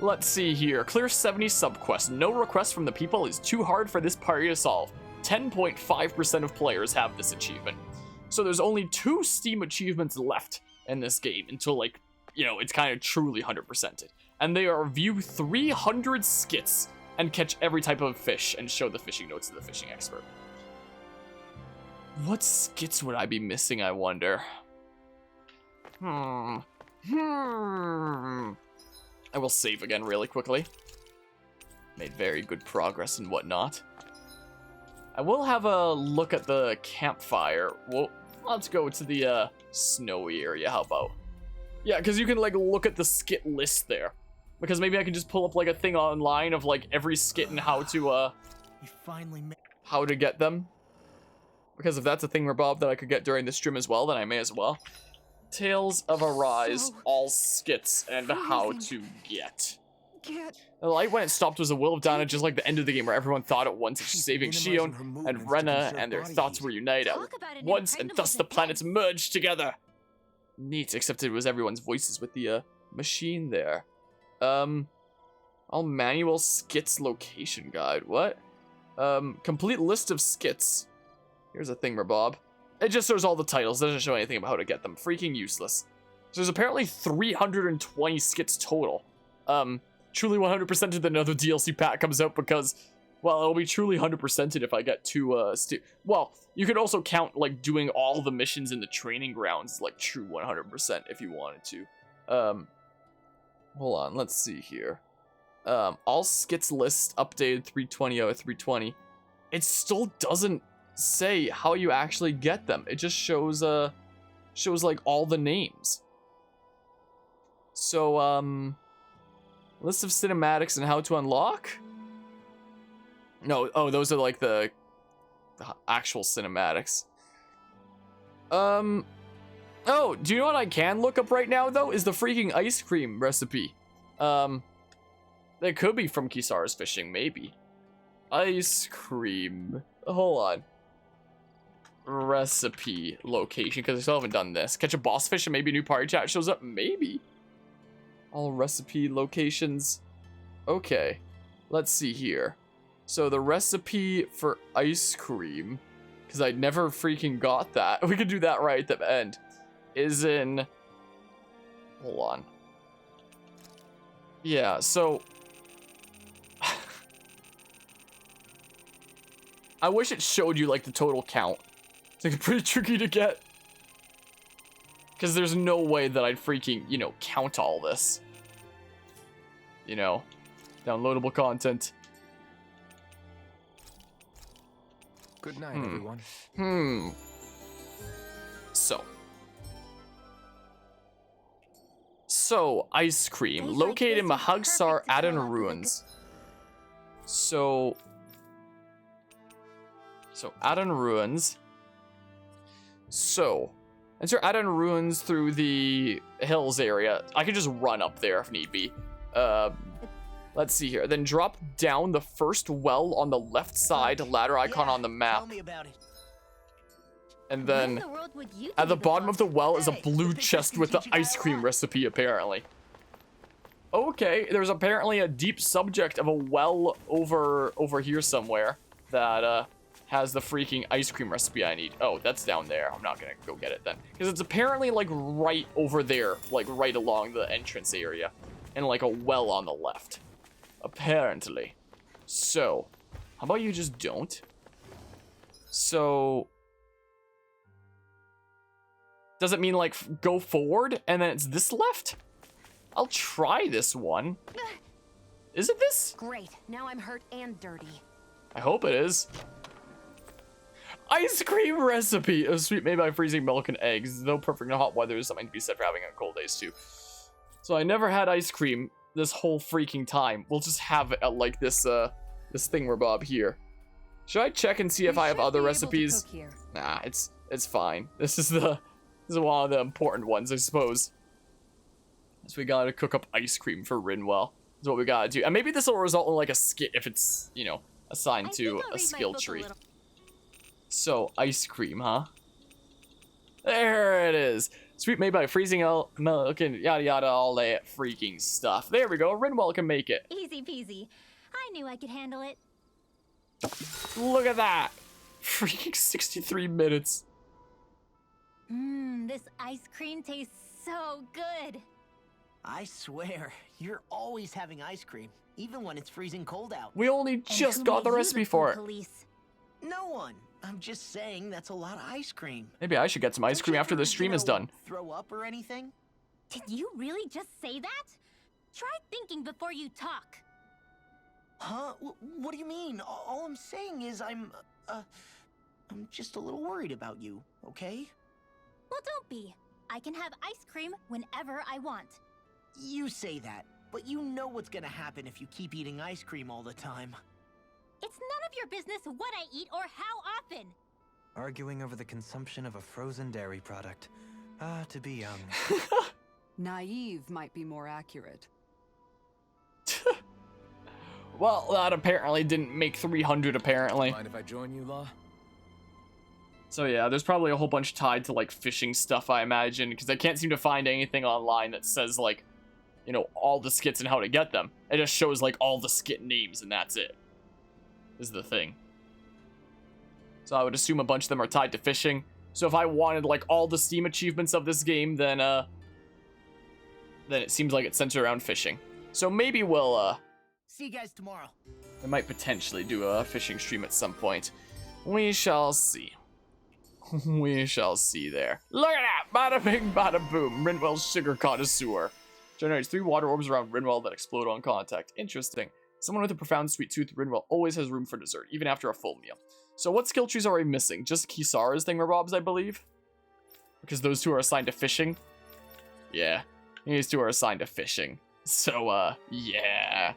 Let's see here. Clear 70 subquests. No request from the people is too hard for this party to solve. 10.5% of players have this achievement. So there's only 2 Steam achievements left in this game until, like, you know, it's kind of truly 100%ed. And they are view 300 skits and catch every type of fish and show the fishing notes to the fishing expert. What skits would I be missing, I wonder? I will save again really quickly. Made very good progress and whatnot. I will have a look at the campfire. Well, let's go to the snowy area, how about? Yeah, because you can, like, look at the skit list there. Because maybe I can just pull up, like, a thing online of, like, every skit and how to get them. Because if that's a thingamabob that I could get during the stream as well, then I may as well. Tales of Arise, all skits, and how to get. The light when it stopped was a will of Dana, just like the end of the game where everyone thought at once of saving Shion and Rena, and their thoughts were united at once, and thus the planets merged together. Neat, except it was everyone's voices with the machine there. All manual skits location guide. What? Complete list of skits. Here's a thingamabob. It just shows all the titles. It doesn't show anything about how to get them. Freaking useless. So there's apparently 320 skits total. Truly 100%ed that another DLC pack comes out because, well, it'll be truly 100%ed if I get 2, well, you could also count, like, doing all the missions in the training grounds, like, true 100% if you wanted to. Hold on, let's see here. All skits list updated 320 out of 320. It still doesn't say how you actually get them. It just shows like all the names. So list of cinematics and how to unlock? No, oh, those are like the actual cinematics. Oh, do you know what I can look up right now though? Is the freaking ice cream recipe. That could be from Kisara's Fishing, maybe. Ice cream. Hold on. Recipe location, because I still haven't done this. Catch a boss fish and maybe a new party chat shows up? Maybe. All recipe locations. Okay. Let's see here. So the recipe for ice cream, because I never freaking got that. We could do that right at the end. Is in... Hold on. Yeah, so... I wish it showed you, like, the total count. It's, like, pretty tricky to get. Because there's no way that I'd freaking, you know, count all this. You know, downloadable content. Good night, everyone. So, ice cream. Located in Mahagsar Aden Ruins. So, Aden Ruins. So, enter Aden Ruins through the hills area. I could just run up there if need be. Let's see here. Then drop down the first well on the left side, ladder icon on the map. Tell me about it. And then at the bottom of the well is a blue chest with the ice cream recipe, apparently. Okay, there's apparently a deep subject of a well over here somewhere that has the freaking ice cream recipe I need. Oh, that's down there. I'm not gonna go get it then. Because it's apparently like right over there, like right along the entrance area. And like a well on the left. Apparently. So, how about you just don't? So... Does it mean, like, go forward and then it's this left? I'll try this one. Is it this? Great. Now I'm hurt and dirty. I hope it is. Ice cream recipe. A sweet made by freezing milk and eggs. Though perfect in hot weather is something to be said for having it on cold days, too. So I never had ice cream this whole freaking time. We'll just have it at, like, this thingamabob here. Should I check and see if I have other recipes? Nah, it's fine. This is one of the important ones, I suppose. So we gotta cook up ice cream for Rinwell. Is what we gotta do. And maybe this will result in like a skit if it's, you know, assigned to a skill tree. So, ice cream, huh? There it is. Sweet made by freezing milk and yada yada, all that freaking stuff. There we go. Rinwell can make it. Easy peasy. I knew I could handle it. Look at that. Freaking 63 minutes. This ice cream tastes so good. I swear, you're always having ice cream, even when it's freezing cold out. We only And just who got the made you recipe food for it. police? No one. I'm just saying that's a lot of ice cream. Maybe I should get some ice Don't cream you after ever, the stream is done. Throw up or anything? Did you really just say that? Try thinking before you talk. Huh? What do you mean? All I'm saying is I'm just a little worried about you, okay? Well, don't be. I can have ice cream whenever I want. You say that, but you know what's gonna happen if you keep eating ice cream all the time. It's none of your business what I eat or how often. Arguing over the consumption of a frozen dairy product. Ah, to be young. Naive might be more accurate. Well, that apparently didn't make 300 apparently. Mind if I join you, Law? So yeah, there's probably a whole bunch tied to like fishing stuff, I imagine, because I can't seem to find anything online that says like, you know, all the skits and how to get them. It just shows like all the skit names and that's it. Is the thing. So I would assume a bunch of them are tied to fishing. So if I wanted like all the Steam achievements of this game, then it seems like it's centered around fishing. So maybe we'll See you guys tomorrow. I might potentially do a fishing stream at some point. We shall see. We shall see there. Look at that! Bada bing, bada boom. Rinwell's sugar connoisseur. Generates 3 water orbs around Rinwell that explode on contact. Interesting. Someone with a profound sweet tooth, Rinwell always has room for dessert, even after a full meal. So what skill trees are we missing? Just Kisara's thingamabobs, I believe? Because those two are assigned to fishing? Yeah. These two are assigned to fishing. So, yeah.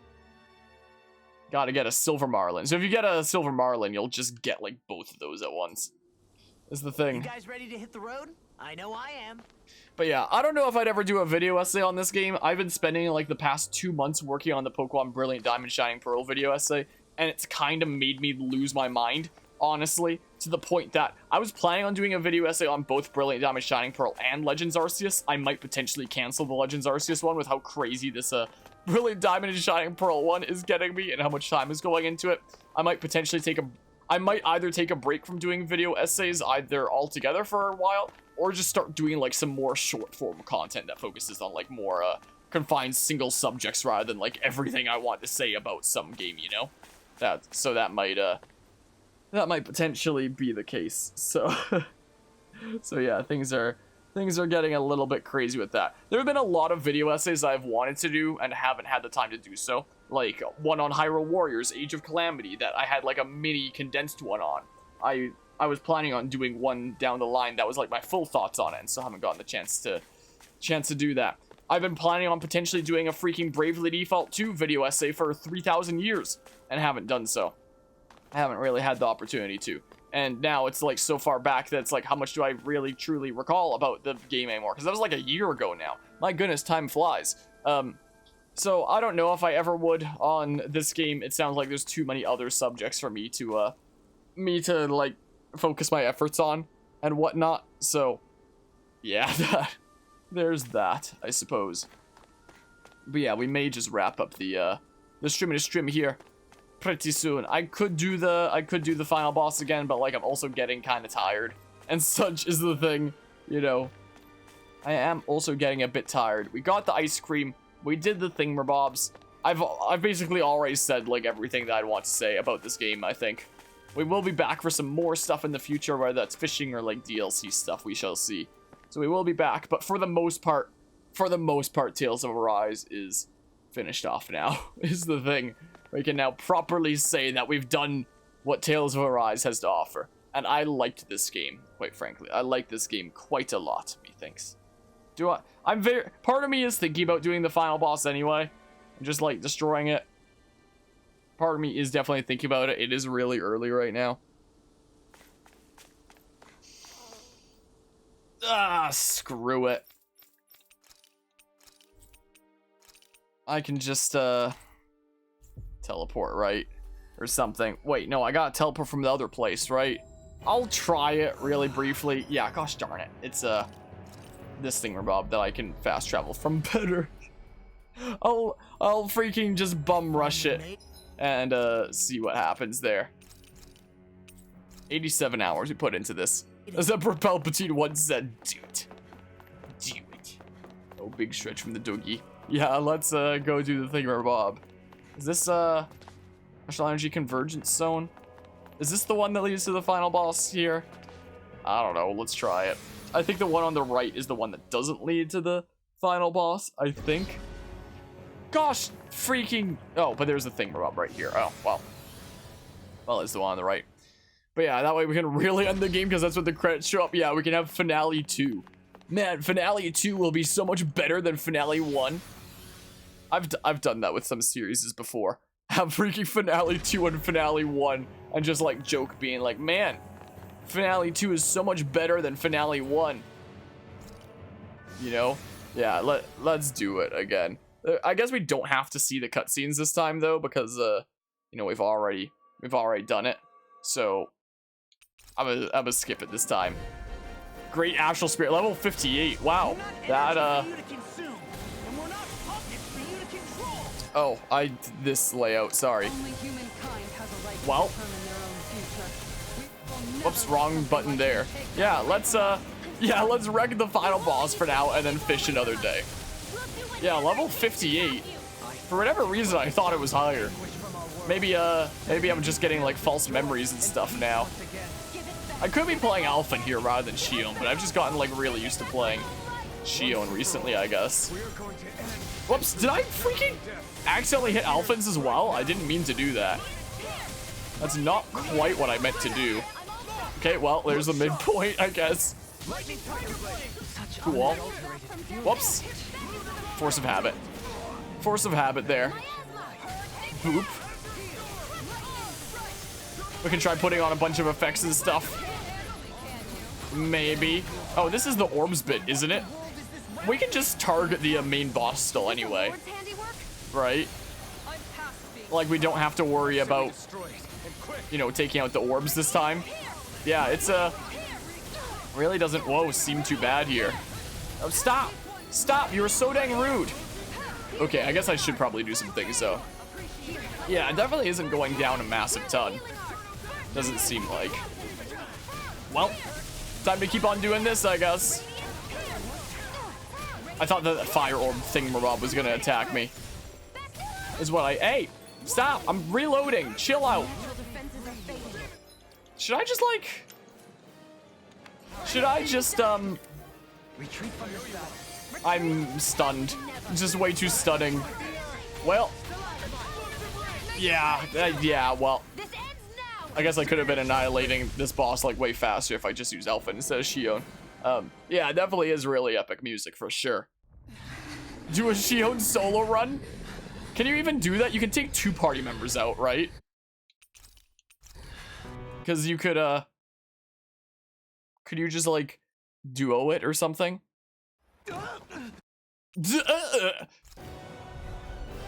Gotta get a silver marlin. So if you get a silver marlin, you'll just get, like, both of those at once. Is the thing. You guys ready to hit the road? I know I am. But yeah, I don't know if I'd ever do a video essay on this game. I've been spending like the past 2 months working on the Pokemon Brilliant Diamond Shining Pearl video essay, and it's kind of made me lose my mind, honestly, to the point that I was planning on doing a video essay on both Brilliant Diamond Shining Pearl and Legends Arceus. I might potentially cancel the Legends Arceus one with how crazy this Brilliant Diamond and Shining Pearl one is getting me and how much time is going into it. I might potentially I might either take a break from doing video essays either altogether for a while, or just start doing like some more short form content that focuses on like more confined single subjects rather than like everything I want to say about some game, you know? That might potentially be the case. So so yeah, things are getting a little bit crazy with that. There have been a lot of video essays I've wanted to do and haven't had the time to do so. Like one on Hyrule Warriors, Age of Calamity, that I had like a mini condensed one on. I was planning on doing one down the line that was like my full thoughts on it, and still haven't gotten the chance to do that. I've been planning on potentially doing a freaking Bravely Default 2 video essay for 3,000 years, and haven't done so. I haven't really had the opportunity to. And now it's like so far back that it's like, how much do I really truly recall about the game anymore? Because that was like a year ago now. My goodness, time flies. So I don't know if I ever would on this game. It sounds like there's too many other subjects for me to like focus my efforts on and whatnot. So yeah, there's that, I suppose. But yeah, we may just wrap up the stream here pretty soon. I could do the final boss again, but like I'm also getting kind of tired, and such is the thing, you know. I am also getting a bit tired. We got the ice cream. We did the thingamabobs. I've basically already said like everything that I'd want to say about this game, I think. We will be back for some more stuff in the future, whether that's fishing or like DLC stuff, we shall see. So we will be back, but for the most part, Tales of Arise is finished off now, is the thing. We can now properly say that we've done what Tales of Arise has to offer. And I liked this game, quite frankly. I like this game quite a lot, methinks. Part of me is thinking about doing the final boss anyway, and just like destroying it. Part of me is definitely thinking about it. It is really early right now. Ah, screw it. I can just teleport, right? Or something. Wait, no, I gotta teleport from the other place, right? I'll try it really briefly. Yeah, gosh darn it. It's this thingamabob that I can fast travel from better. I'll freaking just bum rush it and see what happens there. 87 hours we put into this. As Emperor Palpatine once said, do it. Do it. Oh, big stretch from the doggy. Yeah, let's go do the thingamabob. Is this Special Energy Convergence Zone? Is this the one that leads to the final boss here? I don't know, let's try it. I think the one on the right is the one that doesn't lead to the final boss, I think. Gosh, freaking... Oh, but there's a thingamabob right here. Oh, well. Well, it's the one on the right. But yeah, that way we can really end the game because that's what the credits show up. Yeah, we can have Finale 2. Man, Finale 2 will be so much better than Finale 1. I've done that with some series before. Have freaking Finale 2 and Finale 1 and just like joke being like, man, Finale 2 is so much better than Finale 1. You know? Yeah, let's do it again. I guess we don't have to see the cutscenes this time though, because you know, we've already done it. So I'm gonna skip it this time. Great Astral Spirit, level 58. Wow. That oh, this layout, sorry. Well. Whoops, wrong button there. Yeah, let's wreck the final boss for now and then fish another day. Yeah, level 58. For whatever reason, I thought it was higher. Maybe I'm just getting like false memories and stuff now. I could be playing Alpha here rather than Shion, but I've just gotten like really used to playing Shion recently, I guess. Whoops, did I freaking accidentally hit Alphans as well? I didn't mean to do that. That's not quite what I meant to do. Okay, well, there's the midpoint, I guess. Cool. Whoops. Force of habit. Force of habit there. Boop. We can try putting on a bunch of effects and stuff. Maybe. Oh, this is the orbs bit, isn't it? We can just target the main boss still anyway. Right? Like, we don't have to worry about, you know, taking out the orbs this time. Yeah, it's really doesn't, whoa, seem too bad here. Oh, stop! Stop! You were so dang rude! Okay, I guess I should probably do some things, though. Yeah, it definitely isn't going down a massive ton. Doesn't seem like. Well, time to keep on doing this, I guess. I thought that fire orb thingamabob was gonna attack me. Is what hey, stop! I'm reloading. Chill out. Should I just like? Should I just I'm stunned. Just way too stunning. Well. Yeah. Yeah. Well. I guess I could have been annihilating this boss like way faster if I just used Alpha instead of Shion. Yeah, it definitely is really epic music for sure. Do a Shion solo run? Can you even do that? You can take 2 party members out, right? Because you could you just like duo it or something?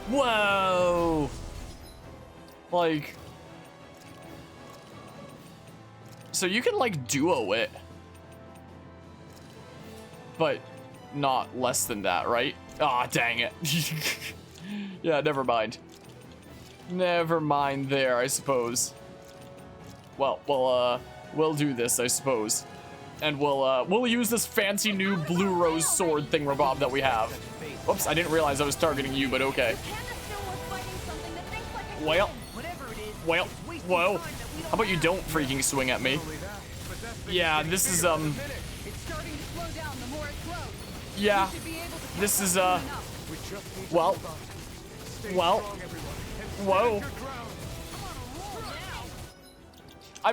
Whoa! Like, so you can like duo it, but not less than that, right? Ah, dang it. Yeah, never mind. Never mind there, I suppose. Well, we'll do this, I suppose. And we'll use this fancy new blue rose sword thingamabob that we have. Oops, I didn't realize I was targeting you, but okay. Well, whoa. How about you don't freaking swing at me? Yeah, this is, yeah, this is, well, whoa. I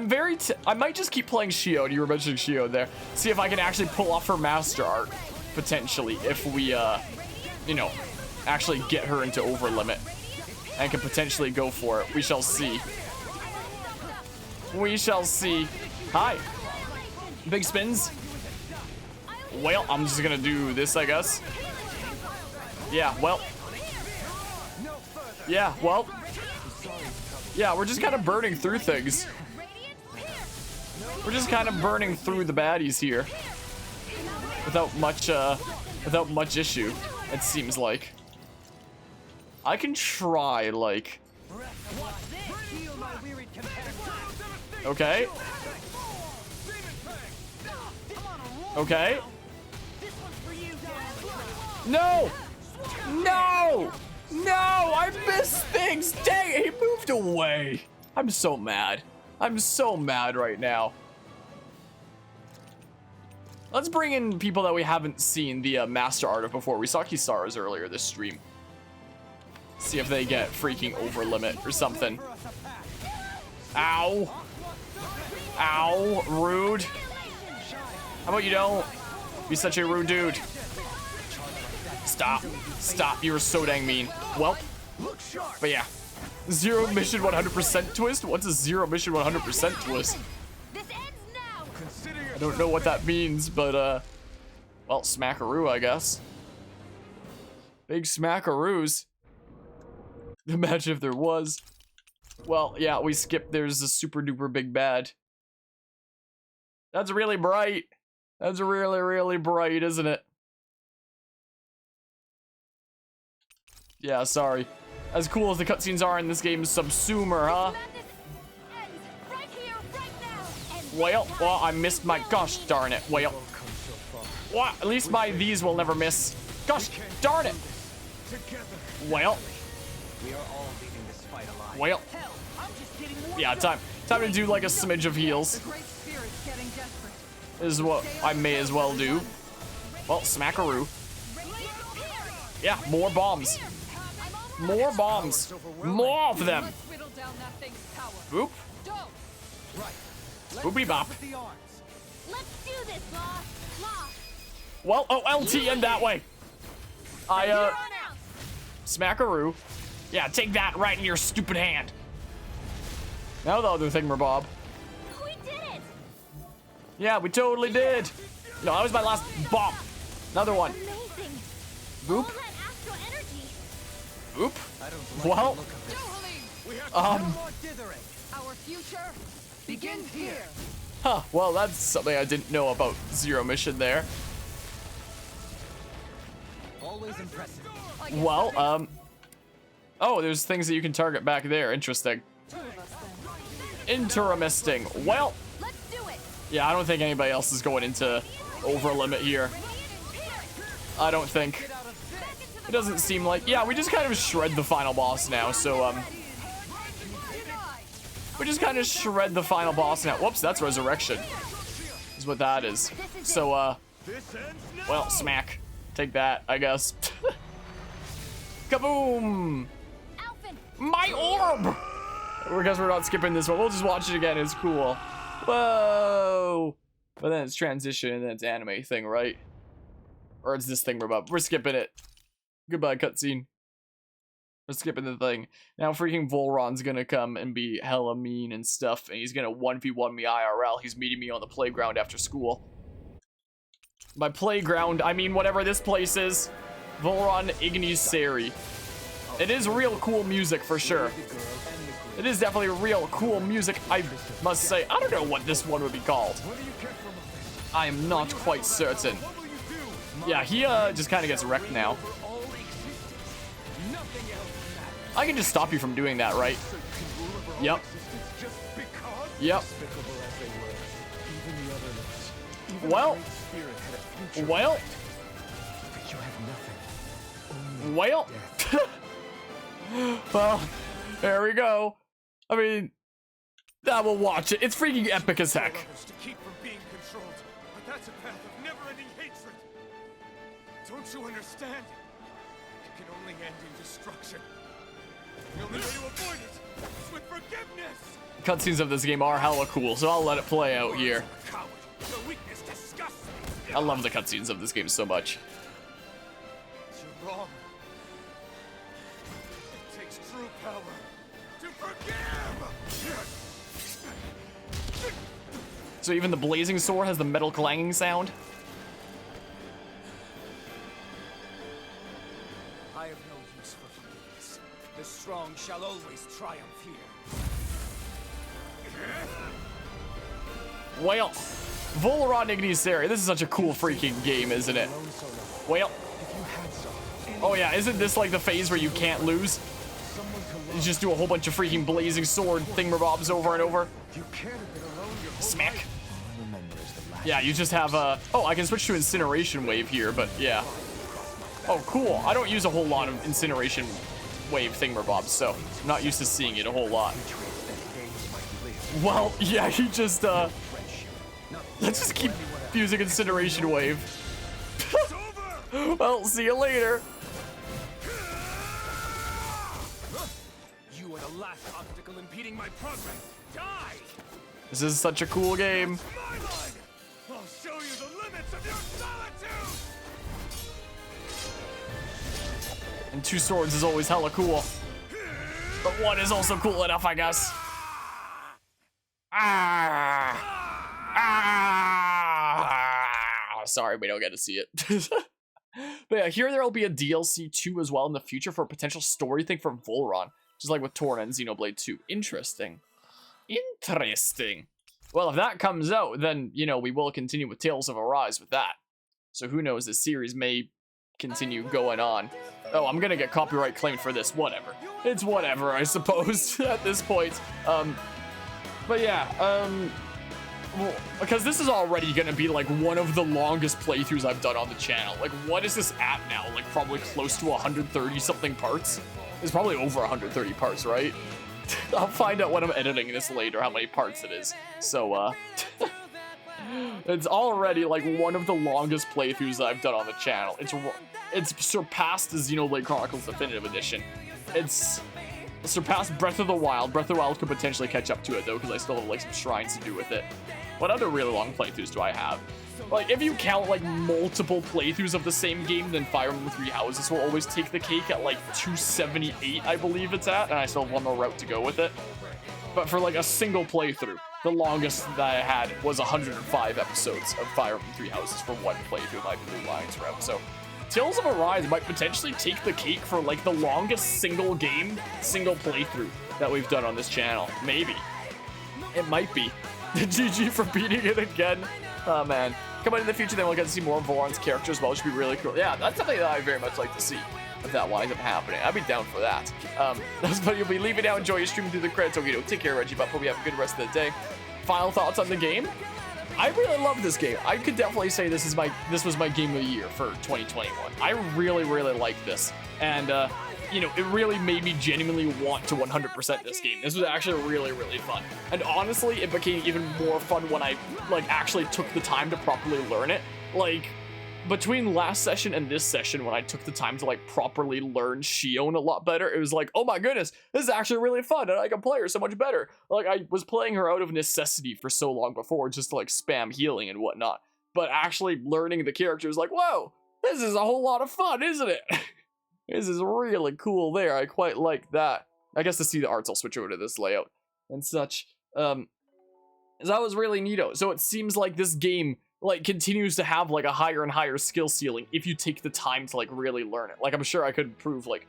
might just keep playing Shion. You were mentioning Shion there. See if I can actually pull off her master art, potentially, if we, you know, actually get her into overlimit and can potentially go for it. We shall see. We shall see. Hi. Big spins. Well, I'm just gonna do this, I guess. Yeah, well. Yeah, well. Yeah, we're just kind of burning through things. We're just kind of burning through the baddies here. without much issue, it seems like. I can try, like... Okay. Okay. No! No! No! I missed things! Dang it, he moved away! I'm so mad. I'm so mad right now. Let's bring in people that we haven't seen the Master Art of before. We saw Kisara's earlier this stream. See if they get freaking over limit or something. Ow. Ow. Rude. How about you don't be such a rude dude? Stop. Stop. You were so dang mean. Well. But yeah. Zero mission 100% twist? What's a zero mission 100% twist? I don't know what that means, but well, smackaroo, I guess. Big smackaroos. Imagine if there was. Well, yeah, we skipped. There's a super duper big bad. That's really bright. That's really, really bright, isn't it? Yeah, sorry. As cool as the cutscenes are in this game, Subsumer, huh? Well, I missed my... Gosh darn it. Well. What? At least my these will never miss. Gosh darn it. Well. Well. Yeah, time to do like a smidge of heals. Is what I may as well do. Well, smackaroo. Yeah, more bombs. More bombs. More of them. Boop. Boopy bop. Let's do this, Law. Well, oh, LT in that way. Smackaroo. Yeah, take that right in your stupid hand. Now the other thingamabob. We did it. Yeah, we totally did. No, that was my last bomb. Another one. Amazing. Boop. All that astral energy. Boop. Well, Our future begins here. huh, well, that's something I didn't know about Zero Mission there. Always impressive. Well, oh, there's things that you can target back there. Interesting. Interesting. Well, Let's do it. yeah, I don't think anybody else is going into over limit here. I don't think. It doesn't seem like... Yeah, we just kind of shred the final boss now, so, we just kind of shred the final boss now. Whoops, that's Resurrection. Is what that is. So, well, smack. Take that, I guess. Kaboom! My orb! Because we're not skipping this one. We'll just watch it again. It's cool. Whoa! But then it's transition and then it's anime thing, right? Or it's this thing we're skipping it. Goodbye, cutscene. We're skipping the thing. Now freaking Volron's gonna come and be hella mean and stuff, and he's gonna 1v1 me IRL. He's meeting me on the playground after school. By playground, I mean whatever this place is. Volron Ignis Seri. It is real cool music for sure. It is definitely real cool music, I must say. I don't know what this one would be called. I am not quite certain. Yeah, he just kind of gets wrecked now. I can just stop you from doing that, right? Yep. Yep. Well. Well. Well. Well, there we go. I mean, I will watch it. It's freaking epic as heck. To keep from being controlled, but that's a path of never-ending hatred. Don't you understand? It can only end in destruction. The only way to avoid it is with forgiveness. Cutscenes of this game are hella cool, so I'll let it play out here. Coward, your weakness disgusts me. I love the cutscenes of this game so much. You're wrong. It takes true power to forgive. So even the blazing sword has the metal clanging sound. I have no use for forgiveness. The strong shall always triumph here. Well, Volron Ignisari. This is such a cool freaking game, isn't it? Well, oh yeah, isn't this like the phase where you can't lose? You just do a whole bunch of freaking blazing sword thingamabobs over and over. Smack. Yeah, you just have a... Oh, I can switch to Incineration Wave here, but yeah. Oh, cool. I don't use a whole lot of Incineration Wave thingamabobs, so I'm not used to seeing it a whole lot. Well, yeah, he just, let's just keep using Incineration Wave. Well, see you later. You are the last obstacle impeding my progress. Die! This is such a cool game. My line! I'll show you the limits of your solitude! And 2 swords is always hella cool. But 1 is also cool enough, I guess. Sorry, we don't get to see it. But yeah, here there will be a DLC 2 as well in the future for a potential story thing for Volron. Just like with Torna and Xenoblade 2. Interesting. Interesting. Well, if that comes out, then, you know, we will continue with Tales of Arise with that. So who knows, this series may continue going on. Oh, I'm gonna get copyright claimed for this. Whatever. It's whatever, I suppose, at this point. But yeah, well, because this is already gonna be like one of the longest playthroughs I've done on the channel. Like, what is this at now? Like, probably close to 130 something parts? It's probably over 130 parts, right? I'll find out when I'm editing this later how many parts it is. So, it's already like one of the longest playthroughs I've done on the channel. It's surpassed the Xenoblade Chronicles Definitive Edition. It's surpassed Breath of the Wild. Breath of the Wild could potentially catch up to it though, because I still have like some shrines to do with it. What other really long playthroughs do I have? Like, if you count like multiple playthroughs of the same game, then Fire Emblem Three Houses will always take the cake at like 278, I believe it's at, and I still have one more route to go with it. But for like a single playthrough, the longest that I had was 105 episodes of Fire Emblem Three Houses for one playthrough of my Blue Lions route. So Tales of Arise might potentially take the cake for like the longest single playthrough that we've done on this channel. Maybe. It might be. GG for beating it again. Oh man. Coming in the future, then we'll get to see more of Volron's character as well, which would be really cool. Yeah, that's something that I very much like to see if that winds up happening. I'd be down for that. That's what you'll be leaving now. Enjoy your stream through the credits. Okay, take care, Reggie, but hope you have a good rest of the day. Final thoughts on the game? I really love this game. I could definitely say this was my game of the year for 2021. I really, really like this. And you know, it really made me genuinely want to 100% this game. This was actually really, really fun. And honestly, it became even more fun when I like actually took the time to properly learn it. Like, between last session and this session, when I took the time to like properly learn Shion a lot better, it was like, oh my goodness, this is actually really fun and I can play her so much better. Like, I was playing her out of necessity for so long before, just to like spam healing and whatnot. But actually learning the character was like, whoa, this is a whole lot of fun, isn't it? This is really cool there. I quite like that. I guess to see the arts, I'll switch over to this layout and such. That was really neato. So it seems like this game like continues to have like a higher and higher skill ceiling if you take the time to like really learn it. Like, I'm sure I could improve like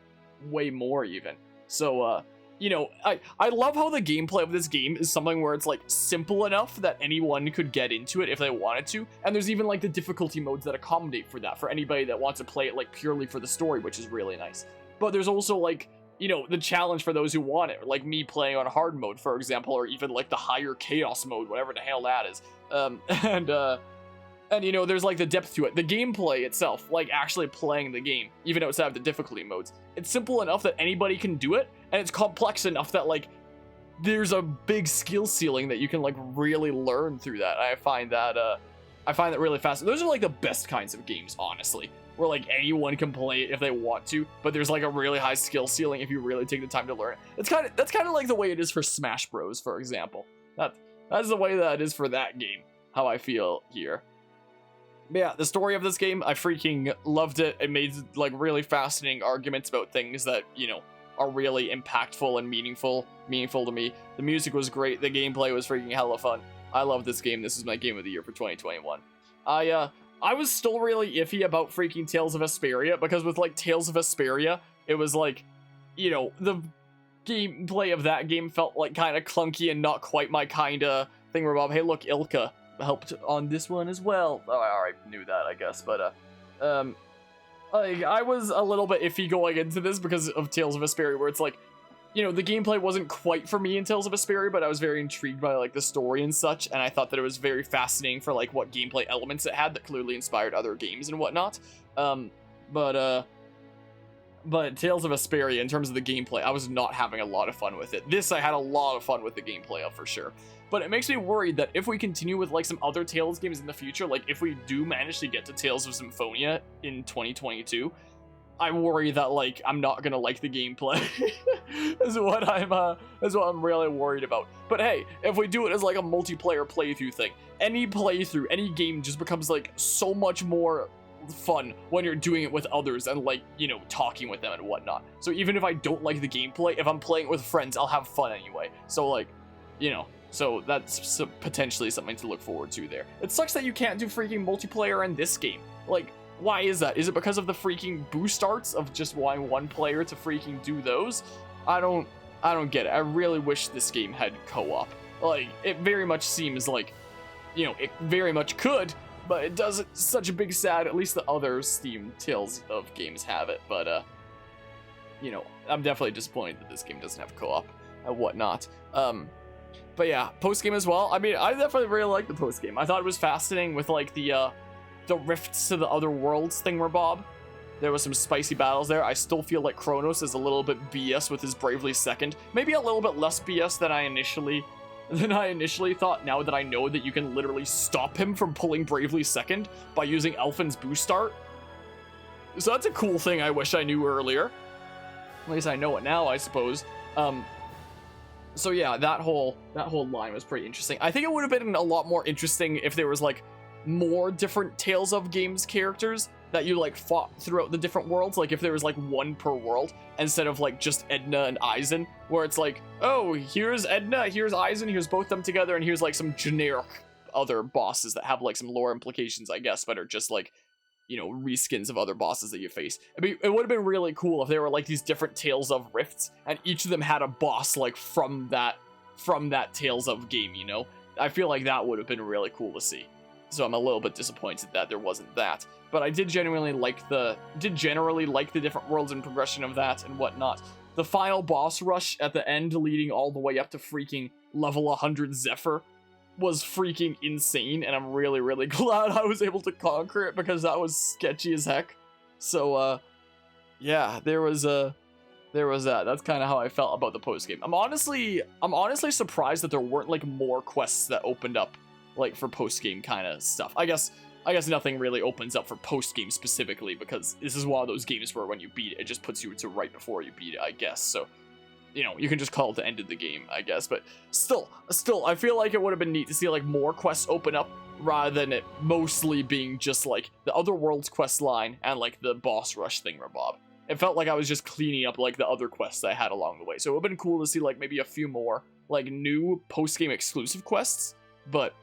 way more even. So you know, I love how the gameplay of this game is something where it's like simple enough that anyone could get into it if they wanted to, and there's even like the difficulty modes that accommodate for that for anybody that wants to play it like purely for the story, which is really nice. But there's also like, you know, the challenge for those who want it, like me playing on hard mode, for example, or even like the higher chaos mode, whatever the hell that is. And you know, there's like the depth to it. The gameplay itself, like actually playing the game, even outside of the difficulty modes, it's simple enough that anybody can do it, and it's complex enough that like there's a big skill ceiling that you can like really learn through that. I find that really fascinating. Those are like the best kinds of games, honestly, where like anyone can play it if they want to, but there's like a really high skill ceiling if you really take the time to learn it. That's kind of like the way it is for Smash Bros, for example. That's the way that it is for that game, how I feel here. But yeah, the story of this game, I freaking loved it. It made like really fascinating arguments about things that, you know, are really impactful and meaningful to me. The music was great. The gameplay was freaking hella fun. I love this game. This is my game of the year for 2021. I was still really iffy about freaking Tales of Vesperia, because with like Tales of Vesperia, it was like, you know, the gameplay of that game felt like kind of clunky and not quite my kind of thing. Where Bob, hey look, Ilka. helped on this one as well. Oh, I already knew that, I guess, but like, I was a little bit iffy going into this because of Tales of Vesperia, where it's like, you know, the gameplay wasn't quite for me in Tales of Vesperia, but I was very intrigued by, like, the story and such, and I thought that it was very fascinating for, like, what gameplay elements it had that clearly inspired other games and whatnot. But Tales of Vesperia, in terms of the gameplay, I was not having a lot of fun with it. This, I had a lot of fun with the gameplay of, for sure. But it makes me worried that if we continue with, like, some other Tales games in the future, like, if we do manage to get to Tales of Symphonia in 2022, I worry that, like, I'm not gonna like the gameplay. is what I'm really worried about. But hey, if we do it as, like, a multiplayer playthrough thing, any playthrough, any game just becomes, like, so much more fun when you're doing it with others and, like, you know, talking with them and whatnot. So even if I don't like the gameplay, if I'm playing it with friends, I'll have fun anyway. So, like, you know, so that's potentially something to look forward to there. It sucks that you can't do freaking multiplayer in this game. Like, why is that? Is it because of the freaking boost arts of just wanting one player to freaking do those? I don't get it. I really wish this game had co-op. Like, it very much seems like, you know, it very much could, but it doesn't. Such a big sad. At least the other Steam Tales of games have it, but you know, I'm definitely disappointed that this game doesn't have co-op and whatnot. But yeah, post game as well. I mean, I definitely really liked the post game. I thought it was fascinating with, like, the rifts to the other worlds thingamabob. There was some spicy battles there. I still feel like Kronos is a little bit BS with his Bravely Second. Maybe a little bit less BS than I initially thought, now that I know that you can literally stop him from pulling Bravely Second by using Elfin's boost art. So that's a cool thing I wish I knew earlier. At least I know it now, I suppose. So yeah, that whole line was pretty interesting. I think it would have been a lot more interesting if there was, like, more different Tales of Games characters that you, like, fought throughout the different worlds. Like, if there was, like, one per world instead of, like, just Edna and Aizen, where it's like, oh, here's Edna, here's Aizen, here's both them together, and here's, like, some generic other bosses that have, like, some lore implications, I guess, but are just, like, you know, reskins of other bosses that you face. I mean, it would have been really cool if there were, like, these different Tales of Rifts, and each of them had a boss, like, from that Tales of game, you know? I feel like that would have been really cool to see. So I'm a little bit disappointed that there wasn't that. But I did generally like the different worlds and progression of that and whatnot. The final boss rush at the end, leading all the way up to freaking level 100 Zephyr, was freaking insane, and I'm really, really glad I was able to conquer it, because that was sketchy as heck. So, yeah, there was that. That's kind of how I felt about the post-game. I'm honestly surprised that there weren't, like, more quests that opened up, like, for post-game kind of stuff. I guess nothing really opens up for post-game specifically, because this is one of those games where when you beat it, it just puts you to right before you beat it, I guess. So, you know, you can just call it the end of the game, I guess. But still, I feel like it would have been neat to see, like, more quests open up, rather than it mostly being just, like, the other world's quest line and, like, the boss rush thingamabob. It felt like I was just cleaning up, like, the other quests I had along the way. So it would have been cool to see, like, maybe a few more, like, new post-game exclusive quests. But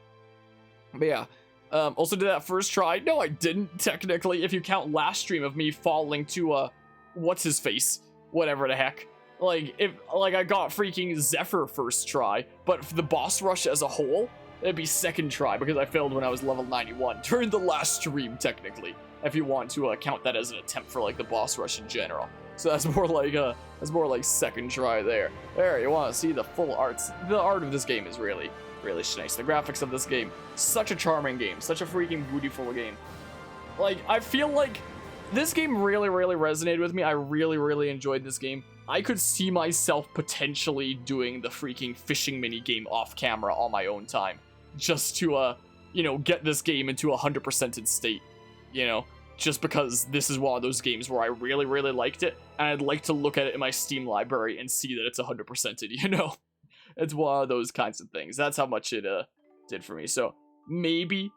yeah. Also did that first try. No, I didn't, technically, if you count last stream of me falling to, what's-his-face? Whatever the heck. Like, I got freaking Zephyr first try, but for the boss rush as a whole, it'd be second try, because I failed when I was level 91, during the last stream, technically, if you want to count that as an attempt for, like, the boss rush in general. So that's more like second try there. There, you want to see the full arts. The art of this game is really, really nice. The graphics of this game, such a charming game, such a freaking beautiful game. Like, I feel like this game really, really resonated with me. I really, really enjoyed this game. I could see myself potentially doing the freaking fishing minigame off camera on my own time, just to, you know, get this game into a 100%ed state, you know, just because this is one of those games where I really, really liked it, and I'd like to look at it in my Steam library and see that it's 100%ed, you know? It's one of those kinds of things. That's how much it, did for me. So, maybe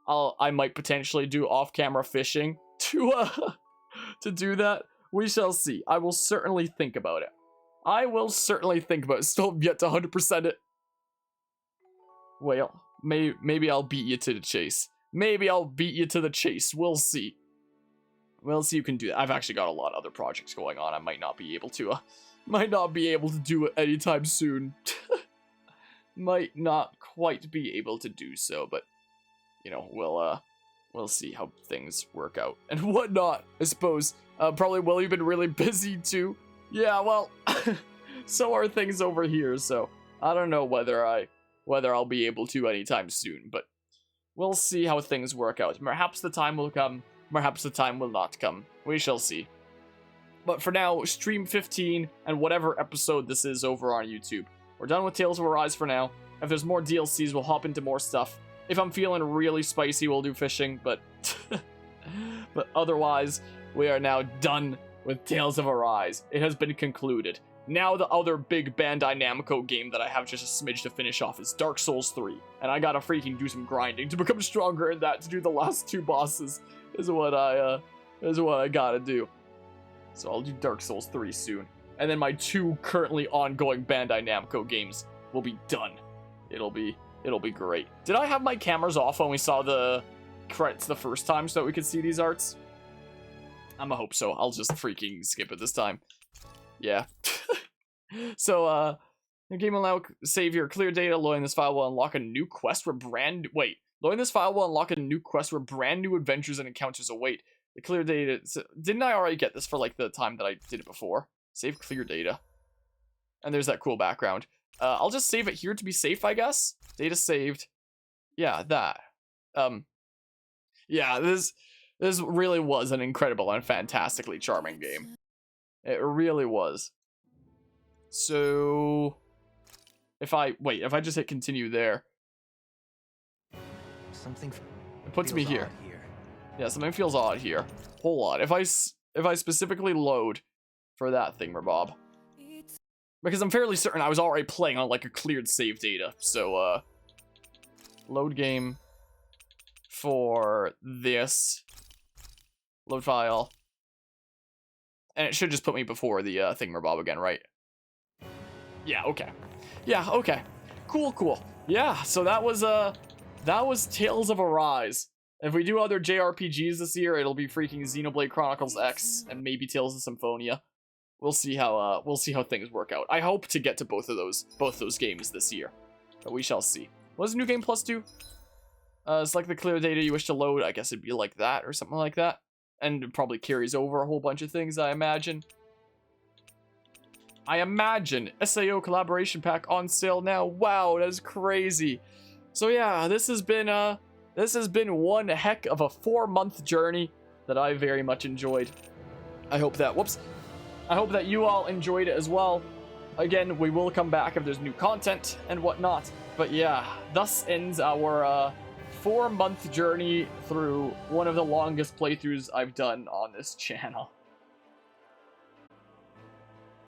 I might potentially do off-camera fishing to do that. We shall see. I will certainly think about it. Still yet to 100% it. Well, maybe I'll beat you to the chase. We'll see. We'll see who can do that. I've actually got a lot of other projects going on. I might not be able to do it anytime soon. Might not quite be able to do so, but you know, we'll see how things work out and whatnot, I suppose. Probably, well, you've been really busy too. Yeah, well, so are things over here, so I don't know whether I'll be able to anytime soon, but we'll see how things work out. Perhaps the time will come, perhaps the time will not come. We shall see. But for now, stream 15 and whatever episode this is over on YouTube. We're done with Tales of Arise for now. If there's more DLCs, we'll hop into more stuff. If I'm feeling really spicy, we'll do fishing, but but otherwise, we are now done with Tales of Arise. It has been concluded. Now the other big Bandai Namco game that I have just a smidge to finish off is Dark Souls 3. And I gotta freaking do some grinding to become stronger in that, to do the last 2 bosses is what I gotta do. So I'll do Dark Souls 3 soon. And then my 2 currently ongoing Bandai Namco games will be done. It'll be great. Did I have my cameras off when we saw the credits the first time so that we could see these arts? I'ma hope so. I'll just freaking skip it this time. Yeah. So, the game will now save your clear data. Loading this file will unlock a new quest where loading this file will unlock a new quest where brand new adventures and encounters await. The clear data... Didn't I already get this for, like, the time that I did it before? Save clear data. And there's that cool background. I'll just save it here to be safe, I guess. Data saved. Yeah, that. Yeah, this really was an incredible and fantastically charming game. It really was. So... If I just hit continue there... Something it puts me here. odd here. Yeah, something feels odd here. Whole lot. If I specifically load for that thingamabob. Because I'm fairly certain I was already playing on like a cleared save data. So, load game for this. Load file. And it should just put me before the thingamabob again, right? Yeah, okay. Yeah, okay. Cool. Yeah, so that was Tales of Arise. If we do other JRPGs this year, it'll be freaking Xenoblade Chronicles X and maybe Tales of Symphonia. We'll see how things work out. I hope to get to both those games this year, but we shall see. What does New Game Plus do? Select the clear data you wish to load. I guess it'd be like that or something like that, and it probably carries over a whole bunch of things. I imagine. SAO collaboration pack on sale now. Wow, that's crazy. So yeah, this has been one heck of a 4-month journey that I very much enjoyed. I hope that you all enjoyed it as well. Again, we will come back if there's new content and whatnot. But yeah, thus ends our 4-month journey through one of the longest playthroughs I've done on this channel.